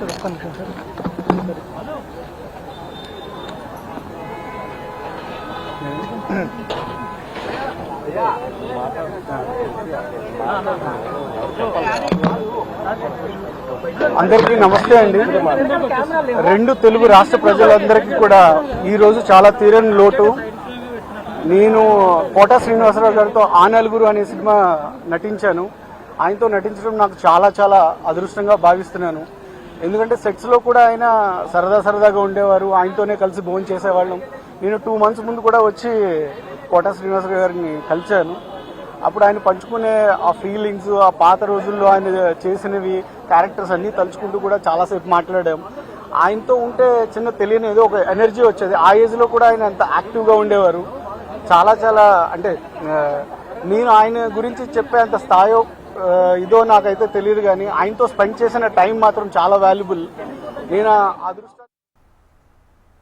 అందరికీ నమస్తే అండి. రెండు తెలుగు రాష్ట్ర ప్రజలందరికీ కూడా ఈరోజు చాలా తీరని లోటు. నేను కోట శ్రీనివాసరావు గారితో ఆ నలుగురు అనే సినిమా నటించాను. ఆయనతో నటించడం నాకు చాలా చాలా అదృష్టంగా భావిస్తున్నాను. ఎందుకంటే సెట్స్లో కూడా ఆయన సరదాగా ఉండేవారు. ఆయనతోనే కలిసి భోజనం చేసేవాళ్ళం. నేను 2 months ముందు కూడా వచ్చి కోట శ్రీనివాసరావు గారిని కలిశాను. అప్పుడు ఆయన పంచుకునే ఆ ఫీలింగ్స్, ఆ పాత రోజుల్లో ఆయన చేసినవి, క్యారెక్టర్స్ అన్నీ తలుచుకుంటూ కూడా చాలాసేపు మాట్లాడాం. ఆయనతో ఉంటే చిన్న తెలియని ఏదో ఒక ఎనర్జీ వచ్చేది. ఆ ఏజ్లో కూడా ఆయన అంత యాక్టివ్గా ఉండేవారు. చాలా అంటే నేను ఆయన గురించి చెప్పే అంత స్థాయో ఇదో నాకైతే తెలియదు, కానీ ఆయనతో స్పెండ్ చేసిన టైం మాత్రం చాలా వాల్యుబుల్. నేను అదృష్టం